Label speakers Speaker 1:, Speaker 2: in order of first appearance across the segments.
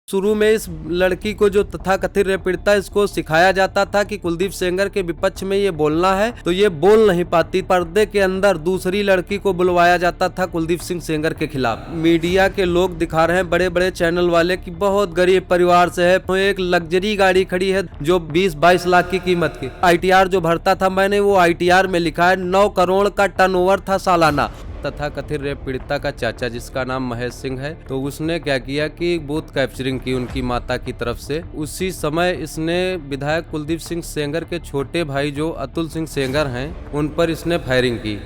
Speaker 1: शुरू में इस लड़की को जो तथाकथित पीड़िता इसको सिखाया जाता था कि कुलदीप सेंगर के विपक्ष में ये बोलना है, तो ये बोल नहीं पाती। पर्दे के अंदर दूसरी लड़की को बुलवाया जाता था कुलदीप सिंह सेंगर के खिलाफ। मीडिया के लोग दिखा रहे हैं, बड़े बड़े चैनल वाले, कि बहुत गरीब परिवार से है, एक लग्जरी गाड़ी खड़ी है जो 20-22 लाख की कीमत की। ITR जो भरता था, मैंने वो ITR में लिखा है 9 करोड़ का टर्नओवर था सालाना। तथाकथित रेप पीड़िता का चाचा जिसका नाम महेश सिंह है, तो उसने क्या किया कि बूथ कैप्चरिंग की उनकी माता की तरफ से। उसी समय इसने विधायक कुलदीप सिंह सेंगर के छोटे भाई जो अतुल सिंह सेंगर हैं, उन पर इसने फायरिंग की।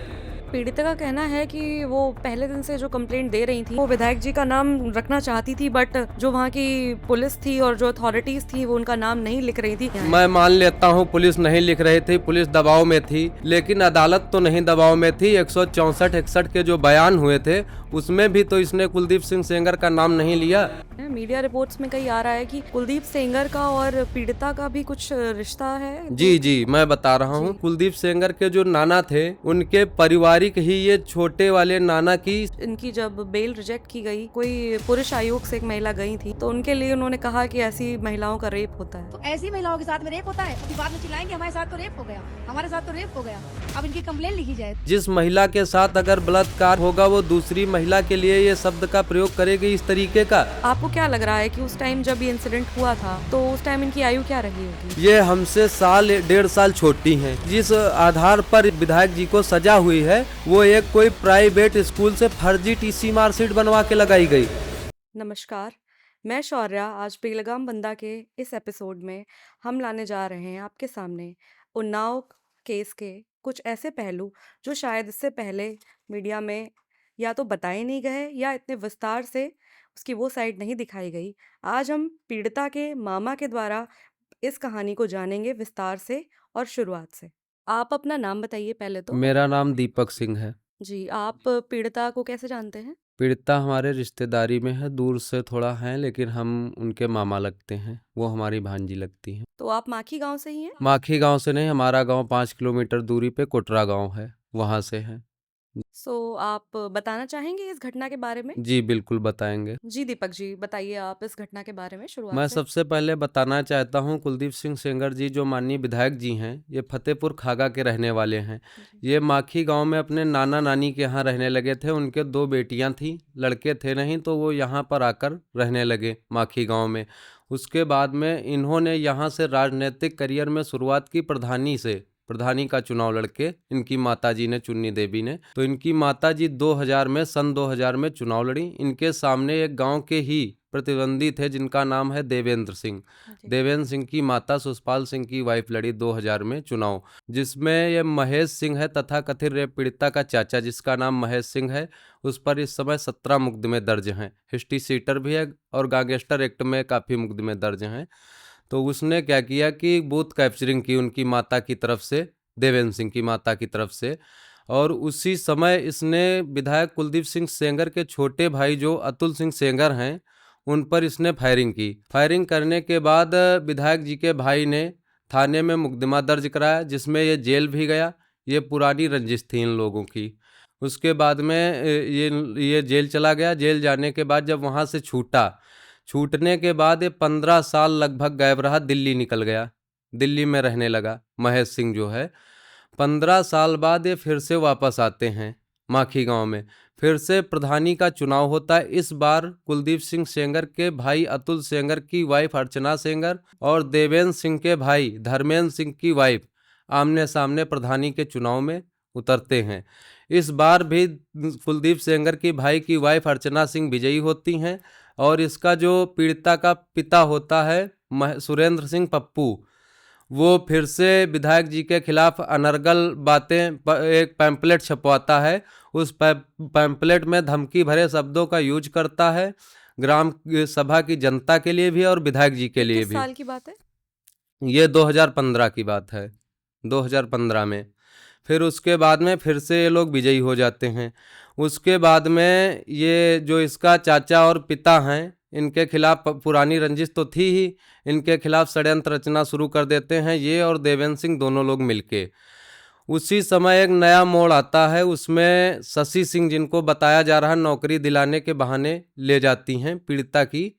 Speaker 2: पीड़िता का कहना है कि वो पहले दिन से जो कंप्लेंट दे रही थी, वो विधायक जी का नाम रखना चाहती थी, बट जो वहाँ की पुलिस थी और जो अथॉरिटीज थी वो उनका नाम नहीं लिख रही थी।
Speaker 1: मैं मान लेता हूँ पुलिस नहीं लिख रही थी, पुलिस दबाव में थी, लेकिन अदालत तो नहीं दबाव में थी। 164-61 के जो बयान हुए थे उसमें भी तो इसने कुलदीप सिंह सेंगर का नाम नहीं लिया।
Speaker 2: मीडिया रिपोर्ट्स में कहीं आ रहा है कि कुलदीप सेंगर का और पीड़िता का भी कुछ रिश्ता है।
Speaker 1: जी मैं बता रहा हूँ। कुलदीप सेंगर के जो नाना थे, उनके पारिवारिक ही ये छोटे वाले नाना की
Speaker 2: इनकी जब बेल रिजेक्ट की गई, कोई पुरुष आयोग से एक महिला गई थी, तो उनके लिए उन्होंने कहा कि ऐसी महिलाओं का रेप होता है।
Speaker 3: तो ऐसी महिलाओं के साथ में रेप होता है, तो बाद में चिल्लाएंगे हमारे साथ तो रेप हो गया, हमारे साथ तो रेप हो गया। अब इनकी कंप्लेन लिखी जाए।
Speaker 1: जिस महिला के साथ अगर बलात्कार होगा, वो दूसरी महिला के लिए ये शब्द का प्रयोग करेगी इस तरीके का।
Speaker 2: आपको क्या लग रहा है कि उस टाइम जब ये इंसिडेंट हुआ था, तो उस टाइम इनकी आयु क्या रही होगी?
Speaker 1: ये हमसे 1.5 साल छोटी हैं। जिस आधार पर विधायक जी को सजा हुई है, वो एक कोई प्राइवेट स्कूल से फर्जी TC मार्कशीट बनवा के लगाई गई।
Speaker 2: नमस्कार, मैं शौर्या। आज बेलगाम बंदा के इस एपिसोड में हम लाने जा रहे हैं आपके सामने उन्नाव केस के कुछ ऐसे पहलू जो शायद इससे पहले मीडिया में या तो बताए नहीं गए या इतने विस्तार से उसकी वो साइड नहीं दिखाई गई। आज हम पीड़िता के मामा के द्वारा इस कहानी को जानेंगे विस्तार से और शुरुआत से। आप अपना नाम बताइए पहले तो।
Speaker 1: मेरा नाम दीपक सिंह है।
Speaker 2: जी, आप पीड़िता को कैसे जानते हैं?
Speaker 1: पीड़िता हमारे रिश्तेदारी में है, दूर से थोड़ा है, लेकिन हम उनके मामा लगते हैं, वो हमारी भांजी लगती हैं।
Speaker 2: तो आप माखी गांव से ही हैं?
Speaker 1: माखी गांव से नहीं, हमारा गांव 5 किलोमीटर दूरी पे कोटरा गांव है, वहां से है।
Speaker 2: आप बताना चाहेंगे इस घटना के बारे में?
Speaker 1: जी बिल्कुल बताएंगे।
Speaker 2: जी दीपक जी, बताइए आप इस घटना के बारे में शुरुआत
Speaker 1: मैं
Speaker 2: से।
Speaker 1: सबसे पहले बताना चाहता हूं, कुलदीप सिंह सेंगर जी जो माननीय विधायक जी हैं, ये फतेहपुर खागा के रहने वाले हैं। ये माखी गांव में अपने नाना नानी के यहाँ रहने लगे थे। उनके 2 बेटियां थीं, लड़के थे नहीं, तो वो यहाँ पर आकर रहने लगे माखी गांव में। उसके बाद में इन्होंने यहाँ से राजनीतिक करियर में शुरुआत की प्रधानी से। प्रधानी का चुनाव लड़के इनकी माताजी ने, चुन्नी देवी ने। तो इनकी माताजी 2000 में, सन 2000 में चुनाव लड़ी। इनके सामने एक गांव के ही प्रतिद्वंदी थे जिनका नाम है देवेंद्र सिंह। देवेंद्र सिंह की माता सुषपाल सिंह की वाइफ लड़ी 2000 में चुनाव, जिसमें ये महेश सिंह है तथाकथित रेप पीड़िता का चाचा जिसका नाम महेश सिंह है। उस पर इस समय 17 मुकदमे दर्ज हैं। हिस्ट्री सीटर भी है और गैंगस्टर एक्ट में काफ़ी मुकदमे दर्ज हैं। तो उसने क्या किया कि बूथ कैप्चरिंग की उनकी माता की तरफ से, देवेंद्र सिंह की माता की तरफ से। और उसी समय इसने विधायक कुलदीप सिंह सेंगर के छोटे भाई जो अतुल सिंह सेंगर हैं, उन पर इसने फायरिंग की। फायरिंग करने के बाद विधायक जी के भाई ने थाने में मुकदमा दर्ज कराया, जिसमें ये जेल भी गया। ये पुरानी रंजिश थी इन लोगों की। उसके बाद में ये जेल चला गया। जेल जाने के बाद जब वहाँ से छूटने के बाद ये 15 साल लगभग गायब रहा, दिल्ली निकल गया, दिल्ली में रहने लगा महेश सिंह जो है। 15 साल बाद ये फिर से वापस आते हैं माखी गांव में। फिर से प्रधानी का चुनाव होता है। इस बार कुलदीप सिंह सेंगर के भाई अतुल सेंगर की वाइफ अर्चना सेंगर और देवेंद्र सिंह के भाई धर्मेंद्र सिंह की वाइफ आमने सामने प्रधानी के चुनाव में उतरते हैं। इस बार भी कुलदीप सेंगर की भाई की वाइफ अर्चना सिंह विजयी होती हैं। और इसका जो पीड़िता का पिता होता है सुरेंद्र सिंह पप्पू, वो फिर से विधायक जी के खिलाफ अनर्गल बातें, एक पैम्पलेट छपवाता है। उस पैम्पलेट में धमकी भरे शब्दों का यूज करता है, ग्राम सभा की जनता के लिए भी और विधायक जी के लिए
Speaker 2: किस
Speaker 1: भी।
Speaker 2: साल की बात है?
Speaker 1: ये 2015 की बात है, 2015 में। फिर उसके बाद में फिर से ये लोग विजयी हो जाते हैं। उसके बाद में ये जो इसका चाचा और पिता हैं, इनके खिलाफ पुरानी रंजिश तो थी ही, इनके खिलाफ षड्यंत्र रचना शुरू कर देते हैं ये और देवेंद्र सिंह दोनों लोग मिलके। उसी समय एक नया मोड़ आता है। उसमें शशि सिंह, जिनको बताया जा रहा है नौकरी दिलाने के बहाने ले जाती हैं पीड़िता की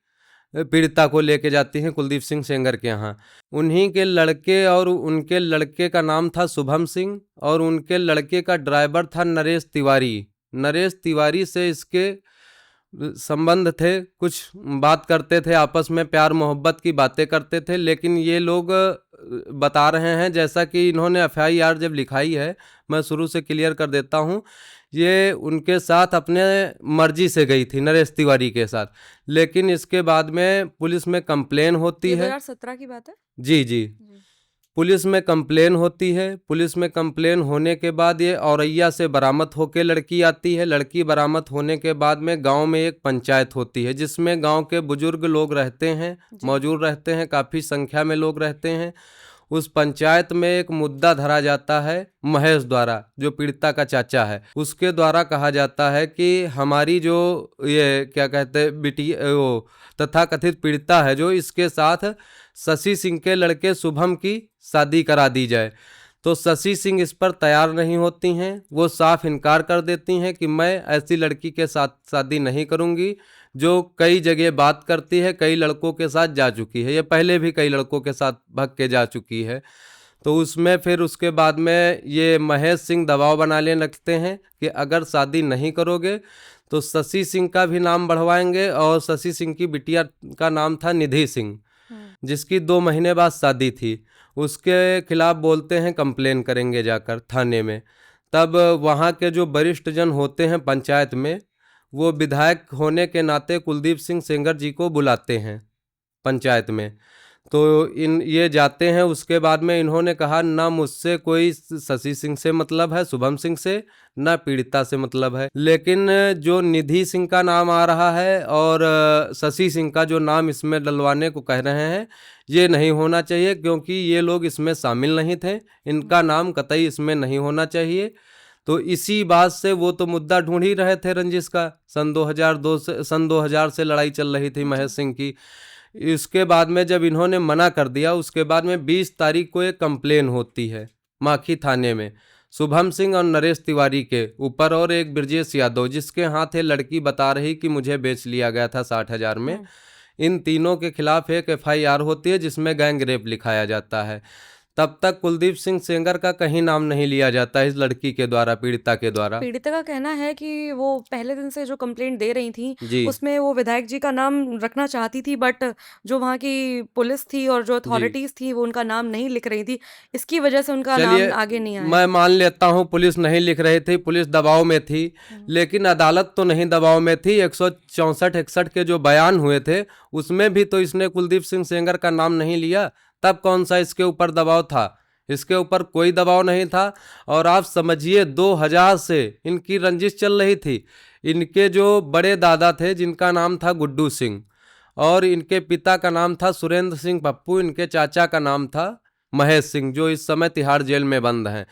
Speaker 1: पीड़िता को लेके जाती हैं कुलदीप सिंह सेंगर के यहाँ। उन्हीं के लड़के और उनके लड़के का नाम था शुभम सिंह और उनके लड़के का ड्राइवर था नरेश तिवारी। नरेश तिवारी से इसके संबंध थे, कुछ बात करते थे आपस में, प्यार मोहब्बत की बातें करते थे। लेकिन ये लोग बता रहे हैं, जैसा कि इन्होंने एफआईआर जब लिखाई है, मैं शुरू से क्लियर कर देता हूँ, ये उनके साथ अपने मर्जी से गई थी, नरेश तिवारी के साथ। लेकिन इसके बाद में पुलिस में कंप्लेन होती
Speaker 2: ये
Speaker 1: है।
Speaker 2: 2017 की बात है।
Speaker 1: जी जी, पुलिस में कंप्लेन होती है। पुलिस में कंप्लेन होने के बाद ये औरैया से बरामद होके लड़की आती है। लड़की बरामद होने के बाद में गांव में एक पंचायत होती है, जिसमें गांव के बुजुर्ग लोग रहते हैं, मौजूद रहते हैं, काफ़ी संख्या में लोग रहते हैं। उस पंचायत में एक मुद्दा धरा जाता है महेश द्वारा, जो पीड़िता का चाचा है। उसके द्वारा कहा जाता है कि हमारी जो ये क्या कहते हैं बेटी, वो तथाकथित पीड़िता है, जो इसके साथ शशि सिंह के लड़के शुभम की शादी करा दी जाए। तो शशि सिंह इस पर तैयार नहीं होती हैं। वो साफ इनकार कर देती हैं कि मैं ऐसी लड़की के साथ शादी नहीं करूंगी, जो कई जगह बात करती है, कई लड़कों के साथ जा चुकी है। ये पहले भी कई लड़कों के साथ भग के जा चुकी है। तो उसमें फिर उसके बाद में ये महेश सिंह दबाव बनाने लगते हैं कि अगर शादी नहीं करोगे तो शशि सिंह का भी नाम बढ़वाएंगे। और शशि सिंह की बिटिया का नाम था निधि सिंह, जिसकी 2 महीने बाद शादी थी। उसके खिलाफ बोलते हैं कंप्लेन करेंगे जाकर थाने में। तब वहाँ के जो वरिष्ठ जन होते हैं पंचायत में, वो विधायक होने के नाते कुलदीप सिंह सेंगर जी को बुलाते हैं पंचायत में। तो ये जाते हैं। उसके बाद में इन्होंने कहा, ना मुझसे कोई शशि सिंह से मतलब है, शुभम सिंह से, ना पीड़िता से मतलब है। लेकिन जो निधि सिंह का नाम आ रहा है और शशि सिंह का जो नाम इसमें डलवाने को कह रहे हैं, ये नहीं होना चाहिए, क्योंकि ये लोग इसमें शामिल नहीं थे। इनका नाम कतई इसमें नहीं होना चाहिए। तो इसी बात से वो तो मुद्दा ढूंढ ही रहे थे रंजिश का। सन 2000 से लड़ाई चल रही थी महेश सिंह की। इसके बाद में जब इन्होंने मना कर दिया, उसके बाद में 20 तारीख को एक कंप्लेन होती है माखी थाने में, शुभम सिंह और नरेश तिवारी के ऊपर, और एक ब्रजेश यादव, जिसके हाथ है लड़की बता रही कि मुझे बेच लिया गया था 60,000 में। इन तीनों के खिलाफ एक एफआईआर होती है, जिसमें गैंग रेप लिखाया जाता है। तब तक कुलदीप सिंह सेंगर का कहीं नाम नहीं लिया जाता इस लड़की के द्वारा, पीड़िता के द्वारा।
Speaker 2: पीड़िता का कहना है कि वो पहले दिन से जो कंप्लेंट दे रही थी,
Speaker 1: जी
Speaker 2: उसमें वो विधायक जी का नाम रखना चाहती थी, बट जो वहाँ की पुलिस थी और जो अथॉरिटीज थी, वो उनका नाम नहीं लिख रही थी। इसकी वजह से उनका नाम आगे नहीं आया।
Speaker 1: मैं मान लेता हूँ पुलिस नहीं लिख रही थी, पुलिस दबाव में थी, लेकिन अदालत तो नहीं दबाव में थी। 164-61 के जो बयान हुए थे, उसमें भी तो इसने कुलदीप सिंह सेंगर का नाम नहीं लिया। तब कौन सा इसके ऊपर दबाव था? इसके ऊपर कोई दबाव नहीं था। और आप समझिए 2000 से इनकी रंजिश चल रही थी। इनके जो बड़े दादा थे, जिनका नाम था गुड्डू सिंह, और इनके पिता का नाम था सुरेंद्र सिंह पप्पू, इनके चाचा का नाम था महेश सिंह, जो इस समय तिहाड़ जेल में बंद हैं।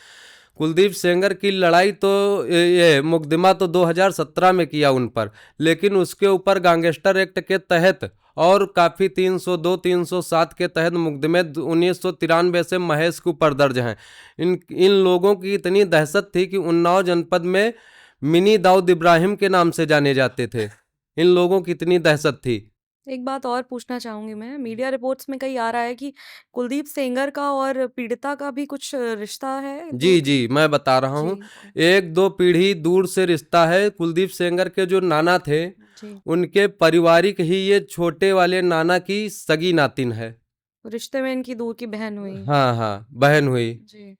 Speaker 1: कुलदीप सेंगर की लड़ाई तो ये मुकदमा तो 2017 में किया उन पर, लेकिन उसके ऊपर गैंगस्टर एक्ट के तहत और काफ़ी 302-307 के तहत मुकदमे 1993 से महेश के ऊपर दर्ज हैं। इन लोगों की इतनी दहशत थी कि उन्नाव जनपद में मिनी दाऊद इब्राहिम के नाम से जाने जाते थे। इन लोगों की इतनी दहशत थी।
Speaker 2: एक बात और पूछना चाहूंगी मैं, मीडिया रिपोर्ट्स में कहीं आ रहा है कि कुलदीप सेंगर का और पीड़िता का भी कुछ रिश्ता है।
Speaker 1: जी जी, मैं बता रहा हूँ। 1-2 पीढ़ी दूर से रिश्ता है। कुलदीप सेंगर के जो नाना थे, उनके पारिवारिक ही ये छोटे वाले नाना की सगी नातिन है।
Speaker 2: रिश्ते में इनकी दूर की बहन हुई।
Speaker 1: हाँ हाँ, बहन हुई
Speaker 2: जी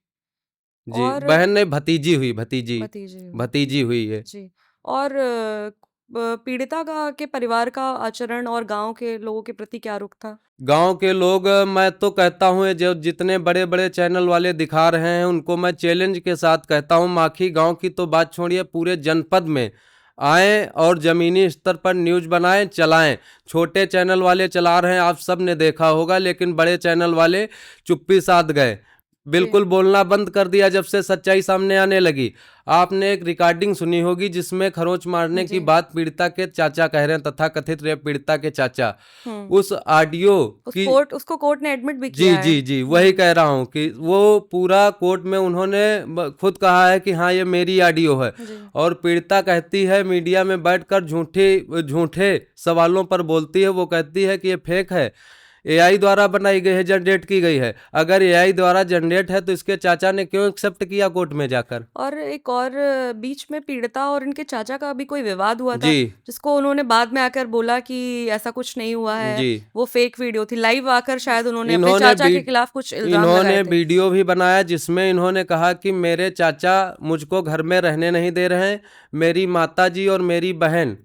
Speaker 1: जी।
Speaker 2: और
Speaker 1: बहन नहीं, भतीजी हुई, भतीजी
Speaker 2: भतीजी
Speaker 1: भतीजी हुई है
Speaker 2: जी। और पीड़िता का के परिवार का आचरण और गांव के लोगों के प्रति क्या रुख था?
Speaker 1: गांव के लोग, मैं तो कहता हूँ, जो जितने बड़े बड़े चैनल वाले दिखा रहे हैं, उनको मैं चैलेंज के साथ कहता हूँ, माखी गांव की तो बात छोड़िए, पूरे जनपद में आएँ और ज़मीनी स्तर पर न्यूज़ बनाएं, चलाएं। छोटे चैनल वाले चला रहे हैं, आप सब ने देखा होगा, लेकिन बड़े चैनल वाले चुप्पी साध गए। बिल्कुल बोलना बंद कर दिया जब से सच्चाई सामने आने लगी। आपने एक रिकॉर्डिंग सुनी होगी जिसमें खरोंच मारने की
Speaker 2: जी।
Speaker 1: बात पीड़िता के चाचा कह रहे हैं, तथा कथित रेप पीड़िता के चाचा। उस ऑडियो की
Speaker 2: उसको कोर्ट ने एडमिट भी
Speaker 1: जी
Speaker 2: किया है।
Speaker 1: जी जी वही कह रहा हूँ कि वो पूरा कोर्ट में उन्होंने खुद कहा है कि हाँ ये मेरी ऑडियो है।
Speaker 2: जी।
Speaker 1: और पीड़िता कहती है मीडिया में बैठकर झूठे सवालों पर बोलती है। वो कहती है कि ये फेक है, एआई द्वारा बनाई गई है, जनरेट की गई है। अगर एआई द्वारा जनरेट है तो इसके चाचा ने क्यों एक्सेप्ट किया कोर्ट में जाकर?
Speaker 2: और एक और बीच में पीड़िता और इनके चाचा का भी कोई विवाद हुआ था,
Speaker 1: जी
Speaker 2: जिसको उन्होंने बाद में आकर बोला कि ऐसा कुछ नहीं हुआ है,
Speaker 1: जी
Speaker 2: वो फेक वीडियो थी। लाइव आकर शायद उन्होंने अपने
Speaker 1: इन्होंने
Speaker 2: चाचा के
Speaker 1: वी-
Speaker 2: खिलाफ कुछ इल्जाम
Speaker 1: इन्होंने
Speaker 2: लगाए थे।
Speaker 1: वीडियो भी बनाया जिसमें इन्होंने कहा कि मेरे चाचा मुझको घर में रहने नहीं दे रहे हैं, मेरी माता जी और मेरी बहन,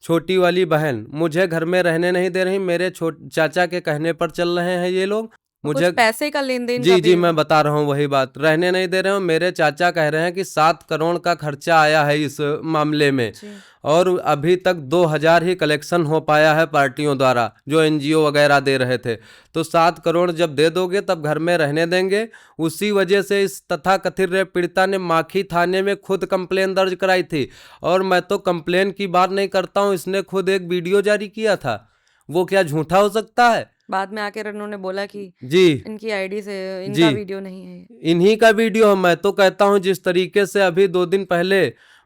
Speaker 1: छोटी वाली बहन मुझे घर में रहने नहीं दे रही, मेरे चाचा के कहने पर चल रहे हैं ये लोग।
Speaker 2: कुछ
Speaker 1: मुझे
Speaker 2: पैसे का लेन देन
Speaker 1: जी
Speaker 2: का
Speaker 1: जी
Speaker 2: भी।
Speaker 1: मैं बता रहा हूँ वही बात, रहने नहीं दे रहे हो। मेरे चाचा कह रहे हैं कि 7 करोड़ का खर्चा आया है इस मामले में,
Speaker 2: जी।
Speaker 1: और अभी तक 2000 ही कलेक्शन हो पाया है पार्टियों द्वारा जो एनजीओ वगैरह दे रहे थे। तो 7 करोड़ जब दे दोगे तब घर में रहने देंगे। उसी वजह से इस तथाकथित रेप पीड़िता ने माखी थाने में खुद कंप्लेन दर्ज कराई थी। और मैं तो कंप्लेन की बात नहीं करता हूँ, इसने खुद एक वीडियो जारी किया था। वो क्या झूठा हो सकता है?
Speaker 2: बाद में आकर उन्होंने बोला कि
Speaker 1: जी
Speaker 2: इनकी आईडी से इनका
Speaker 1: जी
Speaker 2: वीडियो नहीं है।
Speaker 1: इन्हीं का वीडियो है। मैं तो कहता हूं जिस तरीके से अभी 2 दिन पहले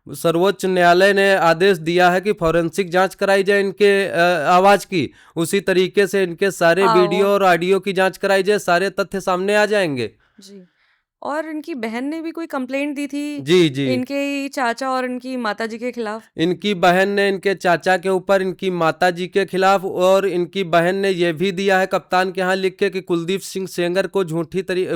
Speaker 1: सर्वोच्च न्यायालय ने आदेश दिया है कि फॉरेंसिक जांच कराई जाए इनके आवाज की, उसी तरीके से इनके सारे वीडियो और ऑडियो की जांच कराई जाए, सारे तथ्य सामने आ जाएंगे।
Speaker 2: जी। और इनकी बहन ने भी कोई कंप्लेंट दी थी
Speaker 1: जी जी
Speaker 2: इनके चाचा और इनकी माताजी के खिलाफ।
Speaker 1: इनकी बहन ने इनके चाचा के ऊपर, इनकी माताजी के खिलाफ, और इनकी बहन ने यह भी दिया है कप्तान के यहाँ लिख के कि कुलदीप सिंह सेंगर को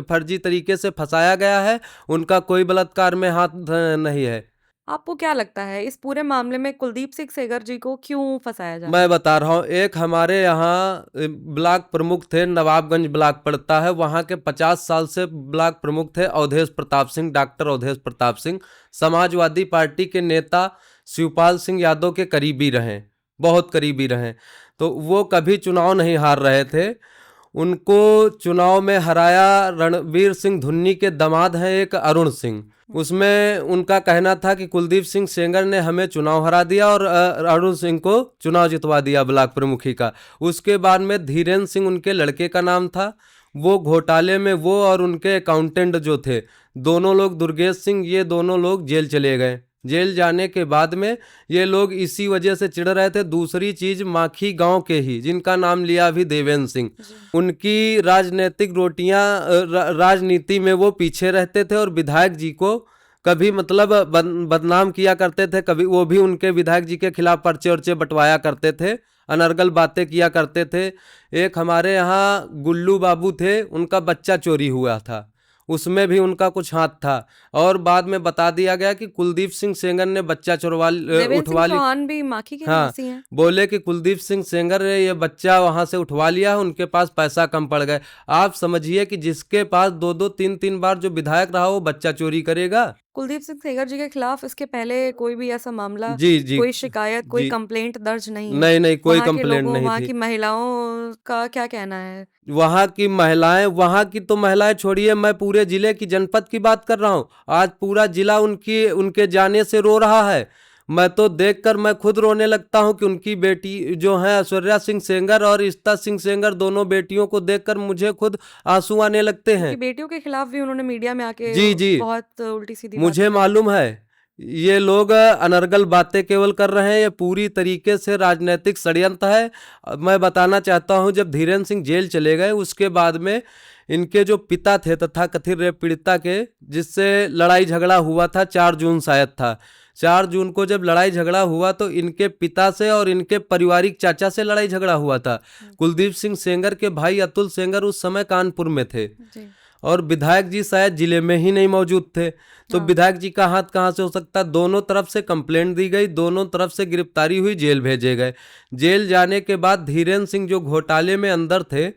Speaker 1: फर्जी तरीके से फंसाया गया है, उनका कोई बलात्कार में हाथ नहीं है।
Speaker 2: आपको क्या लगता है इस पूरे मामले में कुलदीप सिंह सेंगर जी को क्यों फंसाया जा रहा है?
Speaker 1: मैं बता रहा हूँ, एक हमारे यहाँ ब्लॉक प्रमुख थे, नवाबगंज ब्लॉक पड़ता है, वहाँ के 50 साल से ब्लॉक प्रमुख थे अवधेश प्रताप सिंह, डॉक्टर अवधेश प्रताप सिंह। समाजवादी पार्टी के नेता शिवपाल सिंह यादव के करीबी रहे, बहुत करीबी रहे। तो वो कभी चुनाव नहीं हार रहे थे। उनको चुनाव में हराया रणवीर सिंह धुन्नी के दामाद हैं एक अरुण सिंह। उसमें उनका कहना था कि कुलदीप सिंह सेंगर ने हमें चुनाव हरा दिया और अरुण सिंह को चुनाव जितवा दिया ब्लॉक प्रमुखी का। उसके बाद में धीरेन्द्र सिंह उनके लड़के का नाम था। वो घोटाले में वो और उनके अकाउंटेंट जो थे, दोनों लोग, दुर्गेश सिंह, ये दोनों लोग जेल चले गए। जेल जाने के बाद में ये लोग इसी वजह से चिढ़ रहे थे। दूसरी चीज, माखी गांव के ही जिनका नाम लिया अभी देवेंद्र सिंह, उनकी राजनीतिक राजनीति में वो पीछे रहते थे और विधायक जी को कभी मतलब बदनाम किया करते थे। कभी वो भी उनके विधायक जी के खिलाफ पर्चे वर्चे बंटवाया करते थे, अनर्गल बातें किया करते थे। एक हमारे यहाँ गुल्लू बाबू थे, उनका बच्चा चोरी हुआ था, उसमें भी उनका कुछ हाथ था। और बाद में बता दिया गया कि कुलदीप सिंह सेंगर ने बच्चा उठवा लिया।
Speaker 2: भी माखी के
Speaker 1: हाँ,
Speaker 2: निवासी हैं।
Speaker 1: बोले कि कुलदीप सिंह सेंगर ने ये बच्चा वहां से उठवा लिया है, उनके पास पैसा कम पड़ गए। आप समझिए कि जिसके पास 2-2, 3-3 बार जो विधायक रहा वो बच्चा चोरी करेगा।
Speaker 2: कुलदीप सिंह सेंगर जी के खिलाफ इसके पहले कोई भी ऐसा मामला,
Speaker 1: जी जी
Speaker 2: कोई शिकायत, कोई
Speaker 1: जी
Speaker 2: कंप्लेंट दर्ज नहीं है।
Speaker 1: नहीं कोई
Speaker 2: वहाँ के
Speaker 1: कंप्लेंट
Speaker 2: लोगों,
Speaker 1: नहीं
Speaker 2: वहाँ
Speaker 1: थी।
Speaker 2: की महिलाओं का क्या कहना है?
Speaker 1: वहाँ की महिलाएं, वहाँ की तो महिलाएं छोड़िए, मैं पूरे जिले की, जनपद की बात कर रहा हूँ। आज पूरा जिला उनके जाने से रो रहा है। मैं तो देखकर मैं खुद रोने लगता हूँ कि उनकी बेटी जो है ऐश्वर्या सिंह सेंगर और इश्ता सिंह सेंगर, दोनों बेटियों को देखकर मुझे खुद आंसू आने लगते हैं।
Speaker 2: बेटियों के खिलाफ भी उन्होंने मीडिया में आके
Speaker 1: जी
Speaker 2: बहुत उल्टी सीधी
Speaker 1: मुझे मालूम है ये लोग अनर्गल बातें केवल कर रहे हैं, ये पूरी तरीके से राजनीतिक षड्यंत्र है। मैं बताना चाहता हूं, जब धीरेन्द्र सिंह जेल चले गए उसके बाद में इनके जो पिता थे तथा कथित रेप पीड़िता के, जिससे लड़ाई झगड़ा हुआ था, 4 जून शायद था, 4 जून को जब लड़ाई झगड़ा हुआ तो इनके पिता से और इनके पारिवारिक चाचा से लड़ाई झगड़ा हुआ था। कुलदीप सिंह सेंगर के भाई अतुल सेंगर उस समय कानपुर में थे और विधायक जी शायद जिले में ही नहीं मौजूद थे। तो विधायक जी का हाथ कहाँ से हो सकता? दोनों तरफ से कंप्लेंट दी गई, दोनों तरफ से गिरफ्तारी हुई, जेल भेजे गए। जेल जाने के बाद धीरेन्द्र सिंह जो घोटाले में अंदर थे,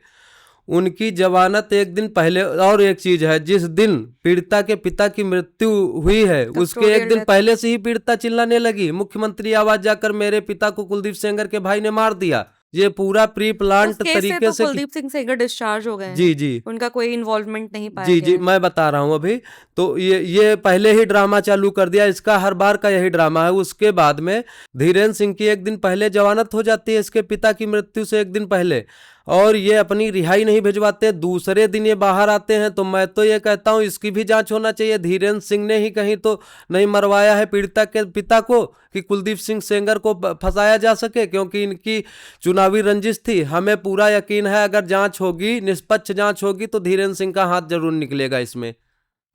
Speaker 1: उनकी जमानत एक दिन पहले। और एक चीज है, जिस दिन पीड़िता के पिता की मृत्यु हुई है उसके एक दिन पहले से ही पीड़िता चिल्लाने लगी, मुख्यमंत्री आवाज जाकर मेरे पिता को कुलदीप सेंगर के भाई ने मार दिया। ये पूरा प्री
Speaker 2: उस
Speaker 1: प्लांट
Speaker 2: केस से
Speaker 1: तरीके
Speaker 2: तो
Speaker 1: से
Speaker 2: कुलदीप सिंह सेंगर डिस्चार्ज हो गए हैं,
Speaker 1: जी जी
Speaker 2: उनका कोई इन्वॉल्वमेंट नहीं पाया
Speaker 1: जी
Speaker 2: गया
Speaker 1: जी
Speaker 2: है।
Speaker 1: मैं बता रहा हूँ अभी। तो ये पहले ही ड्रामा चालू कर दिया, इसका हर बार का यही ड्रामा है। उसके बाद में धीरेन्द्र सिंह की एक दिन पहले जमानत हो जाती है, इसके पिता की मृत्यु से एक दिन पहले, और ये अपनी रिहाई नहीं भिजवाते, दूसरे दिन ये बाहर आते हैं। तो मैं तो ये कहता हूँ इसकी भी जांच होना चाहिए, धीरेन्द्र सिंह ने ही कहीं तो नहीं मरवाया है पीड़िता के पिता को कि कुलदीप सिंह सेंगर को फंसाया जा सके, क्योंकि इनकी चुनावी रंजिश थी। हमें पूरा यकीन है अगर जांच होगी, निष्पक्ष जांच होगी, तो धीरेन्द्र सिंह का हाथ जरूर निकलेगा इसमें।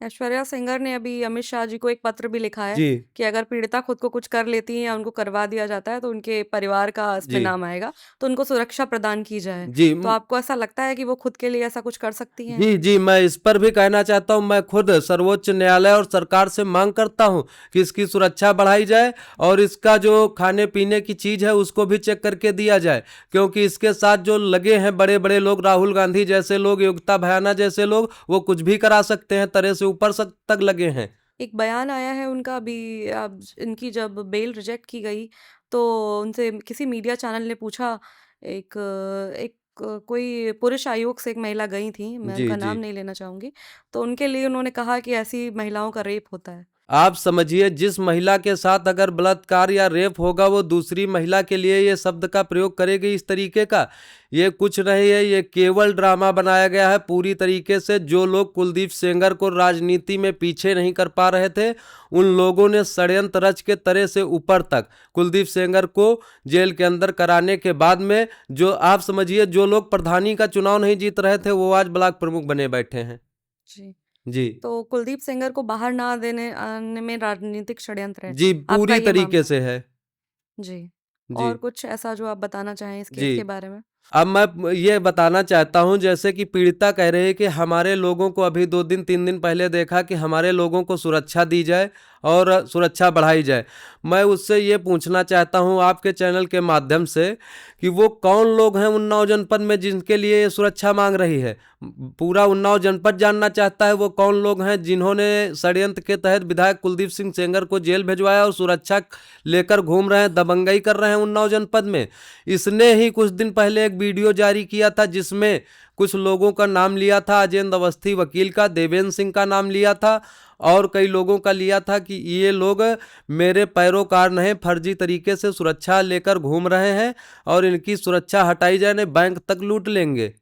Speaker 2: ऐश्वर्या सिंगर ने अभी अमित शाह जी को एक पत्र भी लिखा है
Speaker 1: जी
Speaker 2: कि अगर पीड़िता खुद को कुछ कर लेती है या उनको करवा दिया जाता है तो उनके परिवार का इसमें
Speaker 1: जी
Speaker 2: नाम आएगा, तो उनको सुरक्षा प्रदान की जाए।
Speaker 1: जी
Speaker 2: तो आपको ऐसा लगता है कि वो खुद के लिए ऐसा कुछ कर सकती हैं?
Speaker 1: जी जी मैं इस पर भी कहना चाहता हूं, मैं खुद सर्वोच्च न्यायालय और सरकार से मांग करता हूं कि इसकी सुरक्षा बढ़ाई जाए और इसका जो खाने पीने की चीज है उसको भी चेक करके दिया जाए, क्योंकि इसके साथ जो लगे हैं बड़े बड़े लोग, राहुल गांधी जैसे लोग, योगिता भयाना जैसे लोग, वो कुछ भी करा सकते हैं, तरह से ऊपर तक लगे हैं।
Speaker 2: एक बयान आया है उनका अभी, अब इनकी जब बेल रिजेक्ट की गई तो उनसे किसी मीडिया चैनल ने पूछा, एक एक कोई पुरुष आयोग से एक महिला गई थी, मैं
Speaker 1: जी
Speaker 2: उनका
Speaker 1: जी
Speaker 2: नाम नहीं लेना चाहूंगी, तो उनके लिए उन्होंने कहा कि ऐसी महिलाओं का रेप होता है।
Speaker 1: आप समझिए, जिस महिला के साथ अगर बलात्कार या रेप होगा वो दूसरी महिला के लिए ये शब्द का प्रयोग करेगी इस तरीके का। ये कुछ नहीं है, ये केवल ड्रामा बनाया गया है पूरी तरीके से। जो लोग कुलदीप सेंगर को राजनीति में पीछे नहीं कर पा रहे थे, उन लोगों ने षड्यंत्र रच के तरह से ऊपर तक कुलदीप सेंगर को जेल के अंदर कराने के बाद में, जो आप समझिए जो लोग प्रधानी का चुनाव नहीं जीत रहे थे वो आज ब्लॉक प्रमुख बने बैठे हैं।
Speaker 2: जी,
Speaker 1: जी
Speaker 2: तो कुलदीप सेंगर को बाहर ना देने आने में राजनीतिक षड्यंत्र है,
Speaker 1: जी
Speaker 2: आपका
Speaker 1: पूरी
Speaker 2: ये
Speaker 1: तरीके
Speaker 2: मानना
Speaker 1: से है।
Speaker 2: है? जी,
Speaker 1: जी
Speaker 2: और कुछ ऐसा जो आप बताना चाहें इस केस
Speaker 1: जी
Speaker 2: के बारे में?
Speaker 1: अब मैं ये बताना चाहता हूं, जैसे कि पीड़िता कह रही है कि हमारे लोगों को, अभी 2 दिन 3 दिन पहले देखा कि हमारे लोगों को सुरक्षा दी जाए और सुरक्षा बढ़ाई जाए। मैं उससे ये पूछना चाहता हूं आपके चैनल के माध्यम से कि वो कौन लोग हैं उन्नाव जनपद में जिनके लिए ये सुरक्षा मांग रही है। पूरा उन्नाव जनपद जानना चाहता है वो कौन लोग हैं जिन्होंने षड्यंत्र के तहत विधायक कुलदीप सिंह सेंगर को जेल भिजवाया और सुरक्षा लेकर घूम रहे हैं, दबंगई कर रहे हैं उन्नाव जनपद में। इसने ही कुछ दिन पहले एक वीडियो जारी किया था जिसमें कुछ लोगों का नाम लिया था, अजेंद्र अवस्थी वकील का, देवेंद्र सिंह का नाम लिया था और कई लोगों का लिया था कि ये लोग मेरे पैरोकार नहीं, फर्जी तरीके से सुरक्षा लेकर घूम रहे हैं और इनकी सुरक्षा हटाई जाए, नहीं बैंक तक लूट लेंगे।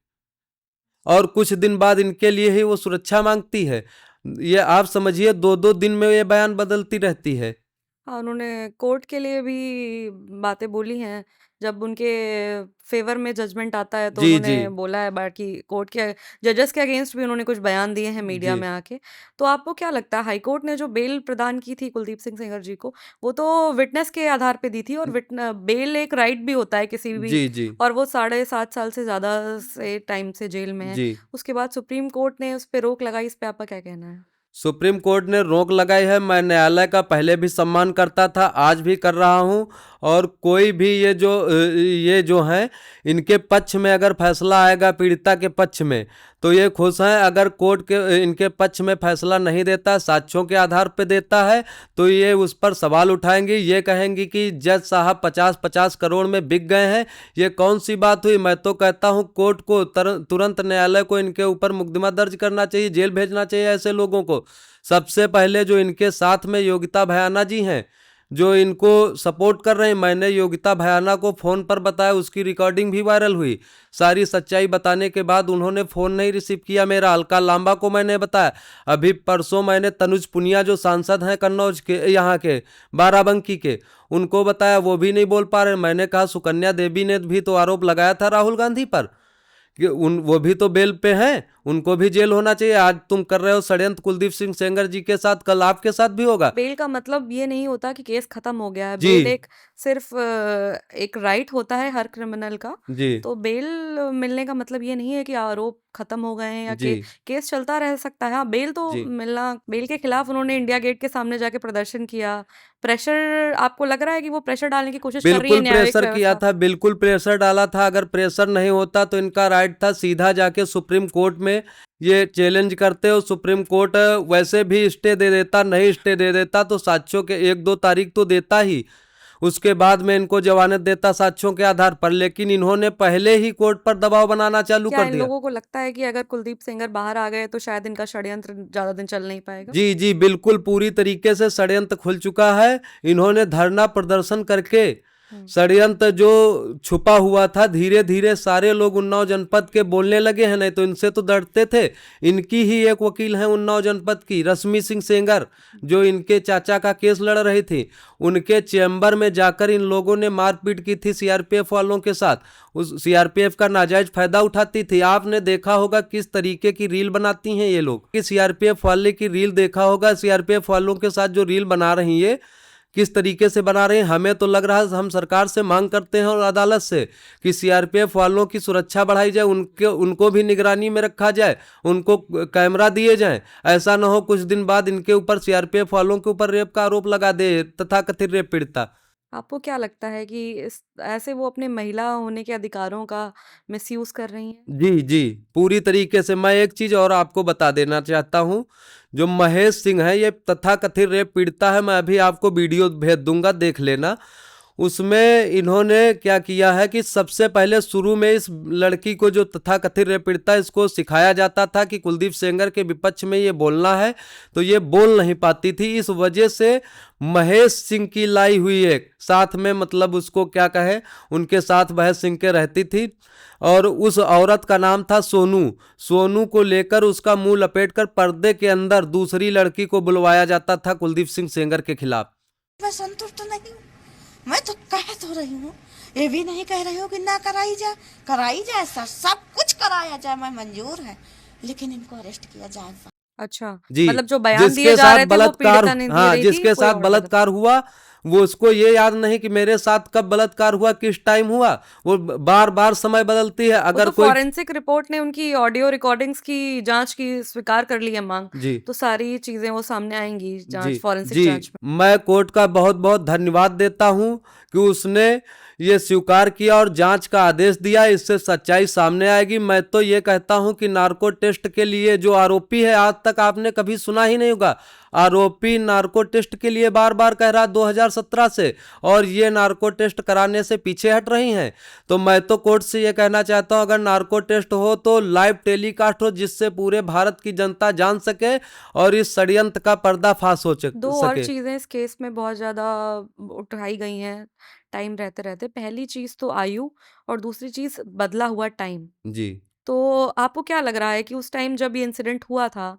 Speaker 1: और कुछ दिन बाद इनके लिए ही वो सुरक्षा मांगती है। ये आप समझिए 2-2 दिन में ये बयान बदलती रहती है।
Speaker 2: हाँ, उन्होंने कोर्ट के लिए भी बातें बोली हैं, जब उनके फेवर में जजमेंट आता है तो
Speaker 1: जी जी
Speaker 2: उन्होंने बोला है, बाकी कोर्ट के जजेस के अगेंस्ट भी उन्होंने कुछ बयान दिए हैं मीडिया
Speaker 1: जी
Speaker 2: में आके। तो आपको क्या लगता है, हाई कोर्ट ने जो बेल प्रदान की थी कुलदीप सिंह सेंगर जी को, वो तो विटनेस के आधार पे दी थी, और बेल एक राइट भी होता है किसी भी,
Speaker 1: जी जी
Speaker 2: और वो 7.5 साल से ज़्यादा से टाइम से जेल में है।
Speaker 1: जी
Speaker 2: उसके बाद सुप्रीम कोर्ट ने उस पर रोक लगाई, इस पे आपका क्या कहना है?
Speaker 1: सुप्रीम कोर्ट ने रोक लगाई है। मैं न्यायालय का पहले भी सम्मान करता था, आज भी कर रहा हूं। और कोई भी ये जो हैं इनके पक्ष में अगर फैसला आएगा पीड़िता के पक्ष में तो ये खुश हैं। अगर कोर्ट के इनके पक्ष में फैसला नहीं देता, साक्ष्यों के आधार पर देता है, तो ये उस पर सवाल उठाएंगी। ये कहेंगी कि जज साहब 50-50 करोड़ में बिक गए हैं। ये कौन सी बात हुई? मैं तो कहता हूं कोर्ट को तुरंत न्यायालय को इनके ऊपर मुकदमा दर्ज करना चाहिए, जेल भेजना चाहिए ऐसे लोगों को। सबसे पहले जो इनके साथ में योगिता भयाना जी हैं, जो इनको सपोर्ट कर रहे हैं, मैंने योगिता भयाना को फ़ोन पर बताया, उसकी रिकॉर्डिंग भी वायरल हुई। सारी सच्चाई बताने के बाद उन्होंने फ़ोन नहीं रिसीव किया मेरा। अलका लांबा को मैंने बताया। अभी परसों मैंने तनुज पुनिया जो सांसद हैं कन्नौज के, यहाँ के बाराबंकी के, उनको बताया, वो भी नहीं बोल पा रहे। मैंने कहा सुकन्या देवी ने भी तो आरोप लगाया था राहुल गांधी पर कि वो भी तो बेल पे हैं, उनको भी जेल होना चाहिए। आज तुम कर रहे हो षड्यंत्र कुलदीप सिंह सेंगर जी के साथ, कल आपके साथ भी होगा।
Speaker 2: बेल का मतलब ये नहीं होता कि केस खत्म हो गया है।
Speaker 1: जी
Speaker 2: बेल एक सिर्फ एक राइट होता है हर क्रिमिनल का।
Speaker 1: जी
Speaker 2: तो बेल मिलने का मतलब ये नहीं है कि आरोप खत्म हो गए हैं या
Speaker 1: जी
Speaker 2: केस चलता रह सकता है। हाँ, बेल तो
Speaker 1: जी
Speaker 2: मिलना, बेल के खिलाफ उन्होंने इंडिया गेट के सामने जाके प्रदर्शन किया। प्रेशर, आपको लग रहा है कि वो प्रेशर डालने की कोशिश कर रही है
Speaker 1: बिल्कुल
Speaker 2: न्यायिक
Speaker 1: प्रेशर किया
Speaker 2: व्यवस्था?
Speaker 1: था, बिल्कुल प्रेशर डाला था। अगर प्रेशर नहीं होता तो इनका राइट था सीधा जाके सुप्रीम कोर्ट में ये चैलेंज करते हो। सुप्रीम कोर्ट वैसे भी स्टे दे देता, नहीं स्टे दे देता तो साक्ष्यों के 1-2 तारीख तो देता ही। उसके बाद में इनको जमानत देता साक्ष्यों के आधार पर, लेकिन इन्होंने पहले ही कोर्ट पर दबाव बनाना चालू
Speaker 2: क्या
Speaker 1: कर
Speaker 2: इन
Speaker 1: दिया।
Speaker 2: लोगों को लगता है कि अगर कुलदीप सेंगर बाहर आ गए तो शायद इनका षड्यंत्र ज्यादा दिन चल नहीं पाएगा?
Speaker 1: जी जी बिल्कुल, पूरी तरीके से षड्यंत्र खुल चुका है। इन्होंने धरना प्रदर्शन करके षड्यंत्र जो छुपा हुआ था धीरे धीरे सारे लोग उन्नाव जनपद के बोलने लगे हैं, नहीं तो इनसे तो डरते थे। इनकी ही एक वकील है उन्नाव जनपद की, रश्मि सिंह सेंगर, जो इनके चाचा का केस लड़ रही थी, उनके चैम्बर में जाकर इन लोगों ने मारपीट की थी सीआरपीएफ वालों के साथ। उस सीआरपीएफ का नाजायज फायदा उठाती थी। आपने देखा होगा किस तरीके की रील बनाती हैं ये लोग, कि सीआरपीएफ वाले की रील देखा होगा, सीआरपीएफ वालों के साथ जो रील बना रही है किस तरीके से बना रहे हैं। हमें तो लग रहा है, हम सरकार से मांग करते हैं और अदालत से कि सीआरपीएफ वालों की सुरक्षा बढ़ाई जाए, उनको भी निगरानी में रखा जाए, उनको कैमरा दिए जाएं। ऐसा ना हो कुछ दिन बाद इनके ऊपर सीआरपीएफ वालों के ऊपर रेप का आरोप लगा दे तथाकथित रेप पीड़िता।
Speaker 2: आपको क्या लगता है कि ऐसे वो अपने महिला होने के अधिकारों का मिसयूज कर रही हैं?
Speaker 1: जी जी पूरी तरीके से। मैं एक चीज और आपको बता देना चाहता हूं, जो महेश सिंह है ये तथाकथित रेप पीड़िता है। मैं अभी आपको वीडियो भेज दूंगा, देख लेना। उसमें इन्होंने क्या किया है कि सबसे पहले शुरू में इस लड़की को, जो तथाकथित रेप पीड़िता, इसको सिखाया जाता था कि कुलदीप सेंगर के विपक्ष में ये बोलना है, तो ये बोल नहीं पाती थी। इस वजह से महेश सिंह की लाई हुई एक साथ में, मतलब उसको क्या कहे, उनके साथ महेश सिंह के रहती थी, और उस औरत का नाम था सोनू। सोनू को लेकर उसका मुंह लपेटकर पर्दे के अंदर दूसरी लड़की को बुलवाया जाता था कुलदीप सिंह सेंगर के खिलाफ।
Speaker 4: मैं संतुष्ट नहीं हूँ, मैं तो कह तो रही हूँ, ये भी नहीं कह रही हूँ कि ना कराई जाए, सब कुछ कराया जाए, मैं मंजूर है, लेकिन इनको अरेस्ट किया जाए।
Speaker 2: अच्छा
Speaker 1: जी,
Speaker 2: मतलब जो बयान
Speaker 1: जिसके
Speaker 2: दिए जा
Speaker 1: साथ
Speaker 2: रहे थे वो
Speaker 1: बलात्कार,
Speaker 2: पीड़िता ने दे
Speaker 1: हाँ,
Speaker 2: रही थी,
Speaker 1: जिसके
Speaker 2: कोई
Speaker 1: साथ
Speaker 2: और
Speaker 1: बलात्कार हुआ वो उसको ये याद नहीं कि मेरे साथ कब बलात्कार हुआ, किस टाइम हुआ। वो बार बार समय बदलती है।
Speaker 2: वो
Speaker 1: अगर
Speaker 2: तो
Speaker 1: कोई
Speaker 2: फॉरेंसिक रिपोर्ट ने उनकी ऑडियो रिकॉर्डिंग्स की जांच की स्वीकार कर ली है मांग,
Speaker 1: जी
Speaker 2: तो सारी चीजें वो सामने आएंगी
Speaker 1: जी
Speaker 2: जांच, फॉरेंसिक
Speaker 1: जी
Speaker 2: जांच में।
Speaker 1: मैं कोर्ट का बहुत बहुत धन्यवाद देता हूं कि उसने ये स्वीकार किया और जांच का आदेश दिया। इससे सच्चाई सामने आएगी। मैं तो ये कहता हूं कि नार्को टेस्ट के लिए जो आरोपी है, आज तक आपने कभी सुना ही नहीं होगा, आरोपी नार्को टेस्ट के लिए बार बार कह रहा 2017 से, और ये नार्को टेस्ट कराने से पीछे हट रही हैं। तो मैं तो कोर्ट से ये कहना चाहता हूं, अगर नार्को टेस्ट हो तो लाइव टेलीकास्ट हो, जिससे पूरे भारत की जनता जान सके और इस षड्यंत्र का पर्दाफाश हो
Speaker 2: दो और
Speaker 1: सके।
Speaker 2: चीजें इस केस में बहुत ज्यादा उठाई गई हैं टाइम रहते रहते। पहली चीज तो आयु, और दूसरी चीज बदला हुआ टाइम।
Speaker 1: जी
Speaker 2: तो आपको क्या लग रहा है कि उस टाइम जब ये इंसिडेंट हुआ था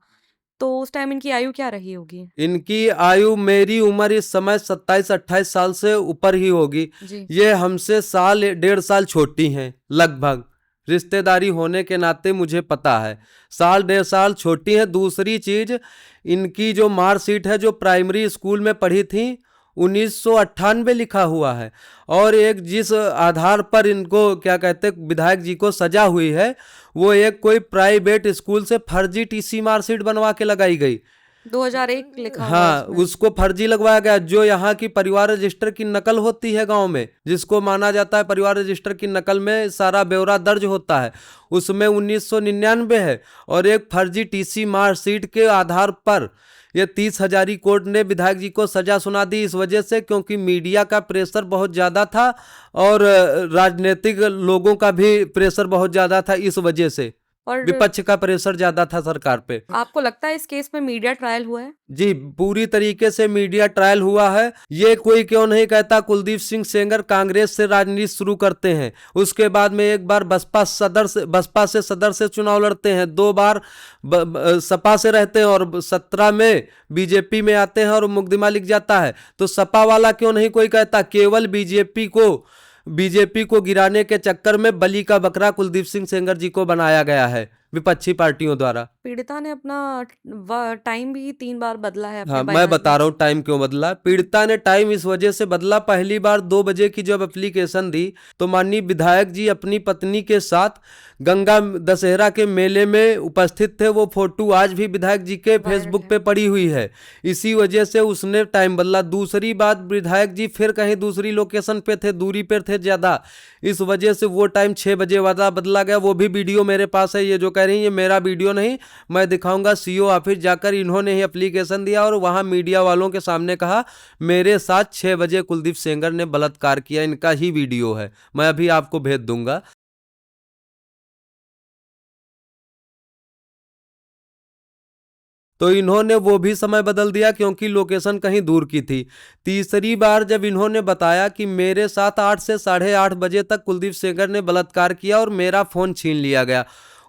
Speaker 2: तो उस टाइम इनकी आयु क्या रही होगी?
Speaker 1: इनकी आयु, मेरी उम्र इस समय 27-28 साल से ऊपर ही होगी।
Speaker 2: जी
Speaker 1: ये हमसे साल 1.5 साल छोटी हैं लगभग, रिश्तेदारी होने के नाते मुझे पता है, साल 1.5 साल छोटी है। दूसरी चीज, इनकी जो मार्कशीट है, जो प्राइमरी स्कूल में पढ़ी थी, 1998 लिखा हुआ है, और एक जिस आधार पर इनको क्या कहते विधायक जी को सजा हुई है, वो एक कोई प्राइवेट स्कूल से फर्जी टीसी मार्कशीट बनवा के लगाई गई।
Speaker 2: 2001 लिखा हुआ है
Speaker 1: हाँ,
Speaker 2: इसमें।
Speaker 1: उसको फर्जी लगवाया गया, जो यहाँ की परिवार रजिस्टर की नकल होती है गांव में, जिसको माना जाता है परिवार रजिस्टर की नकल में सारा ब्यौरा दर्ज होता है, उसमें 1999 है, और एक फर्जी टीसी मार्कशीट के आधार पर ये 30,000 कोर्ट ने विधायक जी को सजा सुना दी। इस वजह से, क्योंकि मीडिया का प्रेशर बहुत ज़्यादा था और राजनीतिक लोगों का भी प्रेशर बहुत ज़्यादा था, इस वजह से
Speaker 2: और
Speaker 1: विपक्ष का प्रेशर ज्यादा था सरकार पे।
Speaker 2: आपको लगता है इस केस में मीडिया ट्रायल हुआ है?
Speaker 1: जी, पूरी तरीके से मीडिया ट्रायल हुआ है। ये कोई क्यों नहीं कहता कुलदीप सिंह सेंगर कांग्रेस से राजनीति शुरू करते हैं, उसके बाद में एक बार बसपा से सदर से चुनाव लड़ते हैं, 2 बार सपा से रहते हैं, और 17 में बीजेपी में आते हैं और मुकदमा लिख जाता है। तो सपा वाला क्यों नहीं कोई कहता? केवल बीजेपी को गिराने के चक्कर में बलि का बकरा कुलदीप सिंह सेंगर जी को बनाया गया है विपक्षी पार्टियों द्वारा।
Speaker 2: पीड़िता ने अपना टाइम भी 3 बार बदला है अपने
Speaker 1: हाँ, मैं
Speaker 2: बयान
Speaker 1: बता
Speaker 2: में।
Speaker 1: रहा हूँ टाइम क्यों बदला। पीड़िता ने टाइम इस वजह से बदला, पहली बार 2 बजे की जब एप्लीकेशन दी, तो माननीय विधायक जी अपनी पत्नी के साथ गंगा दशहरा के मेले में उपस्थित थे। वो फोटो आज भी विधायक जी के फेसबुक पे पड़ी हुई है, इसी वजह से उसने टाइम बदला। दूसरी बात, विधायक जी फिर कहीं दूसरी लोकेशन पे थे, दूरी पर थे ज़्यादा, इस वजह से वो टाइम 6 बजे वाला बदला गया। वो भी वीडियो मेरे पास है, ये जो कह रही ये मेरा वीडियो नहीं, मैं दिखाऊंगा सीओ ऑफिस जाकर। इन्होंने ही एप्लीकेशन दिया और वहां मीडिया वालों के सामने कहा मेरे साथ 6 बजे कुलदीप सेंगर ने बलात्कार किया, इनका ही वीडियो है, मैं अभी आपको भेज दूंगा। तो इन्होंने वो भी समय बदल दिया क्योंकि लोकेशन कहीं दूर की थी। तीसरी बार जब इन्होंने बताया कि मेरे साथ 8 से 8:30 बजे तक कुलदीप सेंगर ने बलात्कार किया और मेरा फ़ोन छीन लिया गया,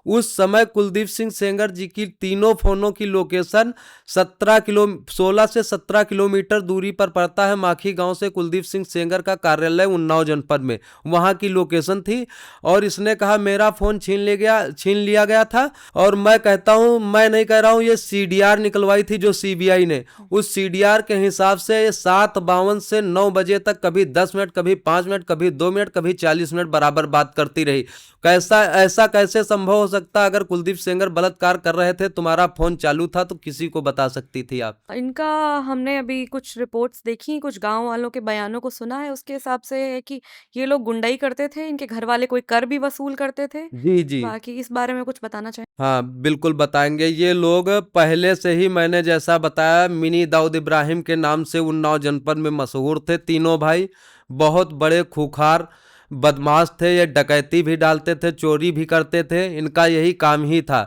Speaker 1: उस समय कुलदीप सिंह सेंगर जी की तीनों फ़ोनों की लोकेशन 16 से 17 किलोमीटर दूरी पर पड़ता है। माखी गांव से कुलदीप सिंह सेंगर का कार्यालय उन्नाव जनपद में, वहां की लोकेशन थी। और इसने कहा मेरा फ़ोन छीन लिया गया था। और मैं कहता हूं, मैं नहीं कह रहा हूं, ये सीडीआर निकलवाई थी जो सीबीआई ने, उस सीडीआर के हिसाब से 7:52 से 9 बजे तक कभी 10 मिनट, कभी 5 मिनट, कभी 2 मिनट, कभी 40 मिनट बराबर बात करती रही। ऐसा कैसे संभव हो सकता? अगर कुलदीप सेंगर बलात्कार कर रहे थे, तुम्हारा फोन चालू था, तो किसी को बता सकती थी आप।
Speaker 2: इनका हमने अभी कुछ रिपोर्ट्स देखी, कुछ गांव वालों के बयानों को सुना है, उसके हिसाब से है कि ये लोग गुंडाई करते थे, इनके घर वाले कोई कर भी वसूल करते थे।
Speaker 1: जी जी,
Speaker 2: बाकी इस बारे में कुछ बताना चाहें?
Speaker 1: हाँ बिल्कुल बताएंगे। ये लोग पहले से ही, मैंने जैसा बताया, मिनी दाऊद इब्राहिम के नाम से उन्नाव जनपद में मशहूर थे। तीनों भाई बहुत बड़े खूंखार बदमाश थे। ये डकैती भी डालते थे, चोरी भी करते थे, इनका यही काम ही था।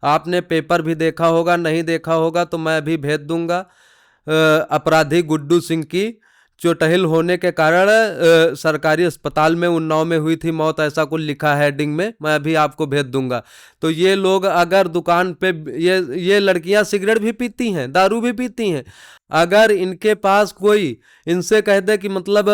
Speaker 1: आपने पेपर भी देखा होगा, नहीं देखा होगा तो मैं अभी भेज दूंगा। अपराधी गुड्डू सिंह की चोटहिल होने के कारण सरकारी अस्पताल में उन्नाव में हुई थी मौत, ऐसा कुछ लिखा है हेडिंग में, मैं अभी आपको भेज दूंगा। तो ये लोग अगर दुकान पे, ये लड़कियां सिगरेट भी पीती हैं, दारू भी पीती हैं, अगर इनके पास कोई इनसे कह दे कि मतलब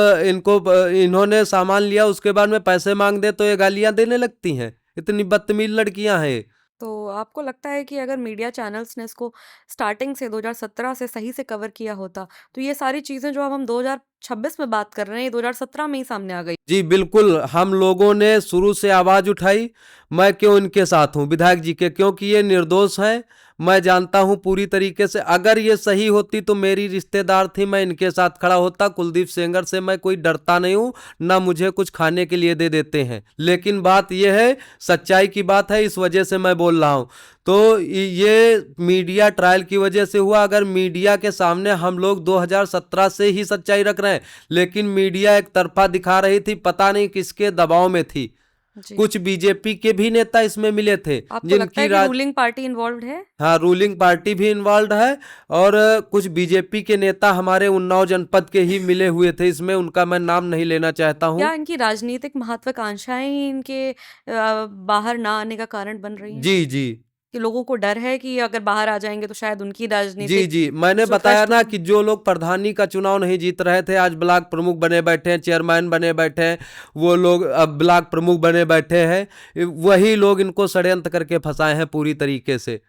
Speaker 1: इन्होंने सामान लिया, उसके बाद में पैसे मांग दे, तो ये गालियां देने लगती हैं। इतनी बदतमीज लड़कियां हैं।
Speaker 2: तो आपको लगता है कि अगर मीडिया चैनल्स ने इसको स्टार्टिंग से 2017 से सही से कवर किया होता, तो ये सारी चीज़ें जो अब हम 2026 में बात कर रहे हैं, ये 2017 में ही सामने आ गई?
Speaker 1: जी बिल्कुल, हम लोगों ने शुरू से आवाज उठाई। मैं क्यों इनके साथ हूं, विधायक जी के, क्योंकि ये निर्दोष हैं। मैं जानता हूं पूरी तरीके से, अगर ये सही होती तो मेरी रिश्तेदार थी, मैं इनके साथ खड़ा होता। कुलदीप सेंगर से मैं कोई डरता नहीं हूं, ना मुझे कुछ खाने के लिए दे देते हैं, लेकिन बात यह है, सच्चाई की बात है, इस वजह से मैं बोल रहा हूं। तो ये मीडिया ट्रायल की वजह से हुआ। अगर मीडिया के सामने हम लोग 2017 से ही सच्चाई रख रहे हैं, लेकिन मीडिया एक तरफा दिखा रही थी, पता नहीं किसके दबाव में थी। कुछ बीजेपी के भी नेता इसमें मिले थे,
Speaker 2: आपको लगता है कि रूलिंग पार्टी इन्वॉल्व है?
Speaker 1: हाँ, रूलिंग पार्टी भी इन्वॉल्व है, और कुछ बीजेपी के नेता हमारे उन्नाव जनपद के ही मिले हुए थे इसमें, उनका मैं नाम नहीं लेना चाहता हूँ।
Speaker 2: क्या इनकी राजनीतिक महत्वाकांक्षाएं ही इनके बाहर ना आने का कारण बन रही हैं?
Speaker 1: जी जी,
Speaker 2: कि लोगों को डर है कि अगर बाहर आ जाएंगे तो शायद उनकी
Speaker 1: जी
Speaker 2: राजनीतिक
Speaker 1: जी, मैंने बताया ना कि जो लोग प्रधानी का चुनाव नहीं जीत रहे थे, आज ब्लॉक प्रमुख बने बैठे हैं, चेयरमैन बने बैठे हैं, वो लोग अब ब्लॉक प्रमुख बने बैठे हैं। वही लोग इनको षड्यंत्र करके फंसाए हैं पूरी तरीके से।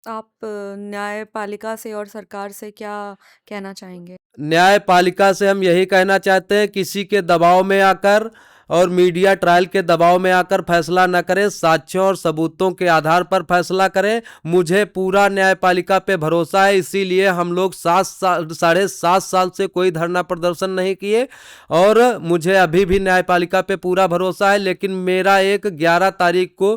Speaker 2: आप न्यायपालिका से और सरकार से क्या कहना चाहेंगे?
Speaker 1: न्यायपालिका से हम यही कहना चाहते हैं, किसी के दबाव में आकर और मीडिया ट्रायल के दबाव में आकर फैसला न करें, साक्ष्यों और सबूतों के आधार पर फैसला करें। मुझे पूरा न्यायपालिका पे भरोसा है, इसीलिए हम लोग 7.5 साल से कोई धरना प्रदर्शन नहीं किए, और मुझे अभी भी न्यायपालिका पे पूरा भरोसा है। लेकिन मेरा एक 11 तारीख को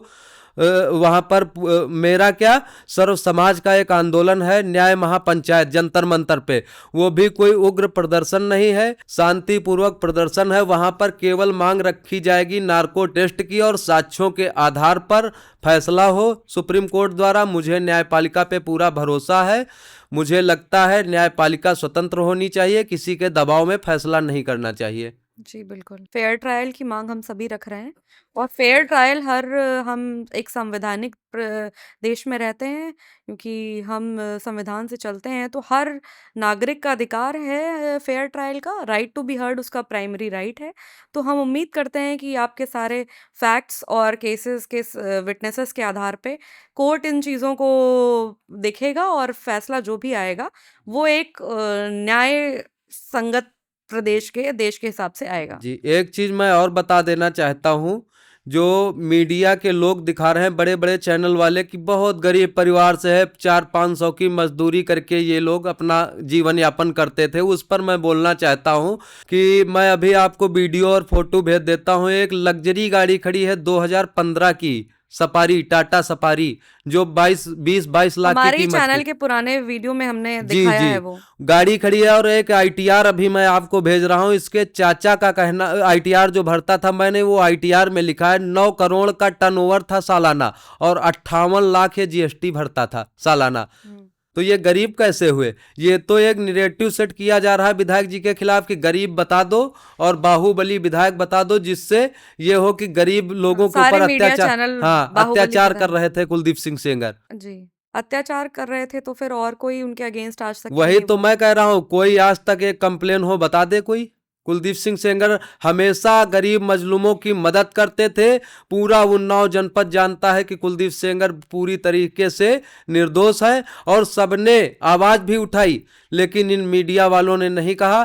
Speaker 1: वहां पर मेरा क्या, सर्व समाज का एक आंदोलन है, न्याय महापंचायत जंतर मंतर पे। वो भी कोई उग्र प्रदर्शन नहीं है, शांतिपूर्वक प्रदर्शन है। वहां पर केवल मांग रखी जाएगी नार्को टेस्ट की, और साक्ष्यों के आधार पर फैसला हो सुप्रीम कोर्ट द्वारा। मुझे न्यायपालिका पे पूरा भरोसा है। मुझे लगता है न्यायपालिका स्वतंत्र होनी चाहिए, किसी के दबाव में फैसला नहीं करना चाहिए।
Speaker 2: जी बिल्कुल, फेयर ट्रायल की मांग हम सभी रख रहे हैं, और फेयर ट्रायल हम एक संवैधानिक देश में रहते हैं, क्योंकि हम संविधान से चलते हैं, तो हर नागरिक का अधिकार है फेयर ट्रायल का, राइट टू बी हर्ड उसका प्राइमरी राइट है। तो हम उम्मीद करते हैं कि आपके सारे फैक्ट्स और केसेस के विटनेसेस के आधार पे कोर्ट इन चीज़ों को देखेगा, और फैसला जो भी आएगा वो एक न्याय संगत देश के हिसाब से आएगा।
Speaker 1: जी, एक चीज मैं और बता देना चाहता हूँ, जो मीडिया के लोग दिखा रहे हैं, बड़े बड़े चैनल वाले, कि बहुत गरीब परिवार से है, 400-500 की मजदूरी करके ये लोग अपना जीवन यापन करते थे, उस पर मैं बोलना चाहता हूँ कि मैं अभी आपको वीडियो और फोटो भेज देता हूँ। एक लग्जरी गाड़ी खड़ी है 2015 की, सफारी, टाटा सफारी, जो 20-22 लाख की
Speaker 2: हमारे ही
Speaker 1: कीमत
Speaker 2: चैनल
Speaker 1: की।
Speaker 2: के पुराने वीडियो में हमने
Speaker 1: जी
Speaker 2: दिखाया
Speaker 1: जी
Speaker 2: है वो।
Speaker 1: गाड़ी खड़ी है। और एक आईटीआर अभी मैं आपको भेज रहा हूँ, इसके चाचा का कहना, आईटीआर जो भरता था मैंने, वो आईटीआर में लिखा है 9 करोड़ का टर्नओवर था सालाना और 58 लाख ये जीएसटी भरता था सालाना। तो ये गरीब कैसे हुए? ये तो एक निरेटिव सेट किया जा रहा है विधायक जी के खिलाफ कि गरीब बता दो और बाहुबली विधायक बता दो, जिससे ये हो कि गरीब लोगों के
Speaker 2: सारे
Speaker 1: ऊपर
Speaker 2: मीडिया
Speaker 1: अत्याचार,
Speaker 2: चैनल
Speaker 1: हाँ,
Speaker 2: बाहुबली
Speaker 1: अत्याचार कर
Speaker 2: विधायक।
Speaker 1: रहे थे कुलदीप सिंह सेंगर।
Speaker 2: जी, अत्याचार कर रहे थे, तो फिर और कोई उनके अगेंस्ट आज तक
Speaker 1: वही
Speaker 2: नहीं
Speaker 1: तो
Speaker 2: हुआ?
Speaker 1: मैं कह रहा हूं, कोई आज तक एक कंप्लेन हो बता दे कोई। कुलदीप सिंह सेंगर हमेशा गरीब मजलूमों की मदद करते थे। पूरा उन्नाव जनपद जानता है कि कुलदीप सेंगर पूरी तरीके से निर्दोष है और सबने आवाज भी उठाई, लेकिन इन मीडिया वालों ने नहीं कहा,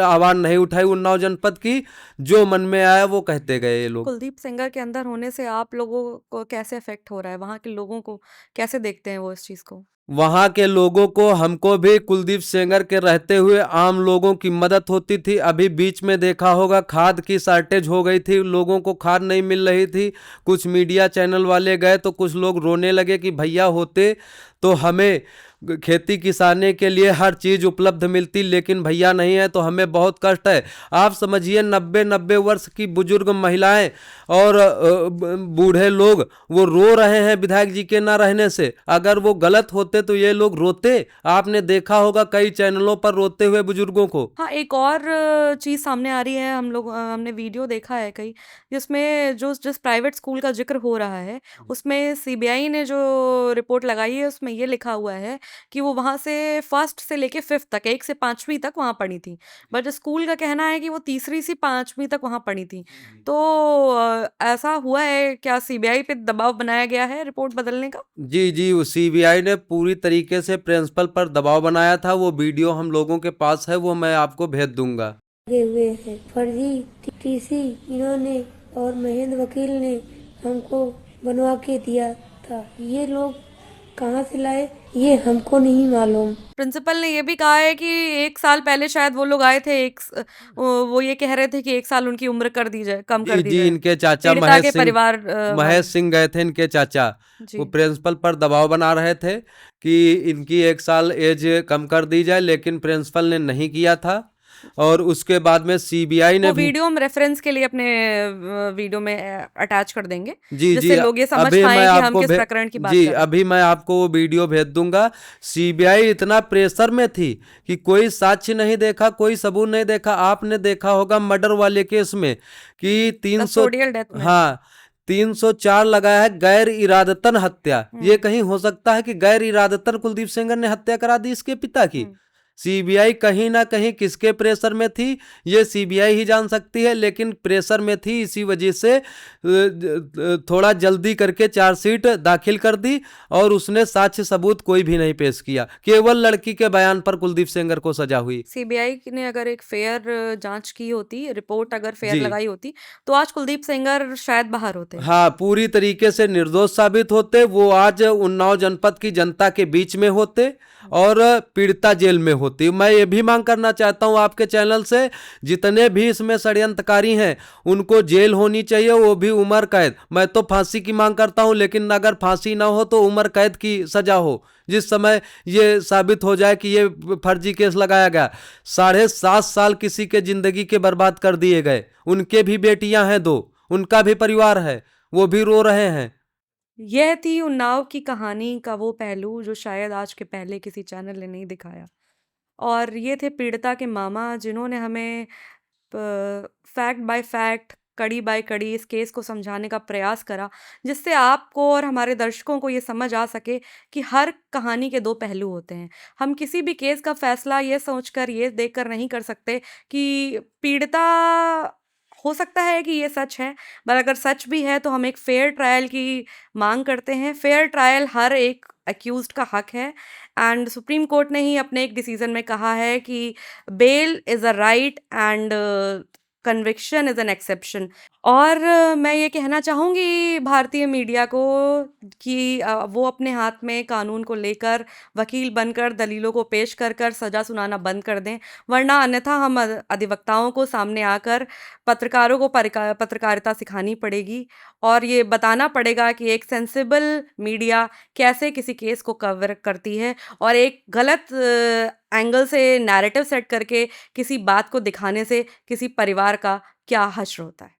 Speaker 1: आवाज नहीं उठाई उन्नाव जनपद की। जो मन में आया वो कहते गए ये लोग।
Speaker 2: कुलदीप सेंगर के अंदर होने से आप लोगों को कैसे इफेक्ट हो रहा है? वहाँ के लोगों को कैसे देखते हैं वो इस चीज को?
Speaker 1: वहां के लोगों को, हमको भी कुलदीप सेंगर के रहते हुए आम लोगों की मदद होती थी। अभी बीच में देखा होगा खाद की शॉर्टेज हो गई थी, लोगों को खाद नहीं मिल रही थी। कुछ मीडिया चैनल वाले गए तो कुछ लोग रोने लगे कि भैया होते तो हमें खेती किसानी के लिए हर चीज उपलब्ध मिलती, लेकिन भैया नहीं है तो हमें बहुत कष्ट है। आप समझिए 90 वर्ष की बुजुर्ग महिलाएं और बूढ़े लोग वो रो रहे हैं विधायक जी के ना रहने से। अगर वो गलत होते तो ये लोग रोते? आपने देखा होगा कई चैनलों पर रोते हुए बुजुर्गों को।
Speaker 2: हाँ, एक और चीज सामने आ रही है। हमने वीडियो देखा है कई, जिसमें जिस प्राइवेट स्कूल का जिक्र हो रहा है, उसमें सीबीआई ने जो रिपोर्ट लगाई है उसमें ये लिखा हुआ है कि वो वहाँ से फर्स्ट से लेके फिफ्थ तक, 1 से 5वीं तक वहाँ पढ़ी थी। बट स्कूल का कहना है कि वो 3री से 5वीं तक वहाँ पढ़ी थी। तो ऐसा हुआ है क्या? सीबीआई पे दबाव बनाया गया है रिपोर्ट बदलने का?
Speaker 1: जी जी सीबीआई ने पूरी तरीके से प्रिंसिपल पर दबाव बनाया था। वो वीडियो हम लोगों के पास है, वो मैं आपको भेज दूंगा।
Speaker 5: लगे हुए हैं फर्जी टीसी इन्होंने और महेंद्र वकील ने हमको बनवा के दिया था। ये लोग कहाँ से लाए ये हमको नहीं मालूम।
Speaker 2: प्रिंसिपल ने ये भी कहा है कि 1 साल पहले शायद वो लोग आए थे, वो ये कह रहे थे कि 1 साल उनकी उम्र कर दी जाए, कम कर
Speaker 1: जी
Speaker 2: दी
Speaker 1: जी
Speaker 2: जाए।
Speaker 1: इनके चाचा
Speaker 2: पीड़िता
Speaker 1: महेश
Speaker 2: के
Speaker 1: सिंह,
Speaker 2: परिवार
Speaker 1: महेश सिंह गए थे इनके चाचा।
Speaker 2: जी।
Speaker 1: वो प्रिंसिपल पर दबाव बना रहे थे कि इनकी 1 साल एज कम कर दी जाए, लेकिन प्रिंसिपल ने नहीं किया था। और उसके बाद में सीबीआई ने
Speaker 2: वो
Speaker 1: भी,
Speaker 2: वीडियो हम रेफरेंस के लिए अपने वीडियो में अटैच कर देंगे,
Speaker 1: जी
Speaker 2: जिससे
Speaker 1: जी
Speaker 2: लोग ये समझ
Speaker 1: अभी
Speaker 2: पाएं
Speaker 1: मैं
Speaker 2: कि हम
Speaker 1: आपको
Speaker 2: किस प्रकरण की बात
Speaker 1: जी
Speaker 2: कर रहे हैं।
Speaker 1: अभी मैं आपको वो वीडियो भेज दूंगा। सीबीआई इतना प्रेशर में थी कि कोई साक्ष्य नहीं देखा, कोई सबूत नहीं देखा। आपने देखा होगा मर्डर वाले केस में कि 300,
Speaker 2: कस्टोडियल डेथ में।
Speaker 1: हाँ, 304 लगाया है गैर इरादतन हत्या। ये कहीं हो सकता है कि गैर इरादतन कुलदीप सेंगर ने हत्या करा दी इसके पिता की? सीबीआई कहीं ना कहीं किसके प्रेशर में थी ये सीबीआई ही जान सकती है, लेकिन प्रेशर में थी। इसी वजह से थोड़ा जल्दी करके चार्जशीट दाखिल कर दी और उसने साक्ष्य सबूत कोई भी नहीं पेश किया। केवल लड़की के बयान पर कुलदीप सेंगर को सजा हुई।
Speaker 2: सीबीआई ने अगर एक फेयर जांच की होती, रिपोर्ट अगर फेयर
Speaker 1: जी।
Speaker 2: लगाई होती, तो आज कुलदीप सेंगर शायद बाहर होते।
Speaker 1: हाँ, पूरी तरीके से निर्दोष साबित होते। वो आज उन्नाव जनपद की जनता के बीच में होते और पीड़िता जेल में होती। मैं ये भी मांग करना चाहता हूँ आपके चैनल से, जितने भी इसमें षड्यंत्रकारी हैं उनको जेल होनी चाहिए, वो भी उम्र कैद। मैं तो फांसी की मांग करता हूँ, लेकिन अगर फांसी ना हो तो उम्र कैद की सजा हो। जिस समय ये साबित हो जाए कि ये फर्जी केस लगाया गया। 7.5 साल किसी के जिंदगी के बर्बाद कर दिए गए। उनके भी बेटियां हैं 2, उनका भी परिवार है, वो भी रो रहे हैं।
Speaker 2: यह थी उन्नाव की कहानी का वो पहलू जो शायद आज के पहले किसी चैनल ने नहीं दिखाया। और ये थे पीड़िता के मामा, जिन्होंने हमें फैक्ट बाय फैक्ट, कड़ी बाय कड़ी इस केस को समझाने का प्रयास करा, जिससे आपको और हमारे दर्शकों को ये समझ आ सके कि हर कहानी के 2 पहलू होते हैं। हम किसी भी केस का फैसला ये सोचकर, ये देखकर नहीं कर सकते कि पीड़िता, हो सकता है कि ये सच है, पर अगर सच भी है तो हम एक फेयर ट्रायल की मांग करते हैं। फेयर ट्रायल हर एक अक्यूज्ड का हक है। एंड सुप्रीम कोर्ट ने ही अपने एक डिसीजन में कहा है कि bail is a right and conviction is an exception. और मैं ये कहना चाहूँगी भारतीय मीडिया को कि वो अपने हाथ में कानून को लेकर वकील बनकर दलीलों को पेश कर कर सज़ा सुनाना बंद कर दें, वरना अन्यथा हम अधिवक्ताओं को सामने आकर पत्रकारों को पत्रकारिता सिखानी पड़ेगी और ये बताना पड़ेगा कि एक सेंसिबल मीडिया कैसे किसी केस को कवर करती है और एक गलत एंगल से नैरेटिव सेट करके किसी बात को दिखाने से किसी परिवार का क्या हश्र होता है।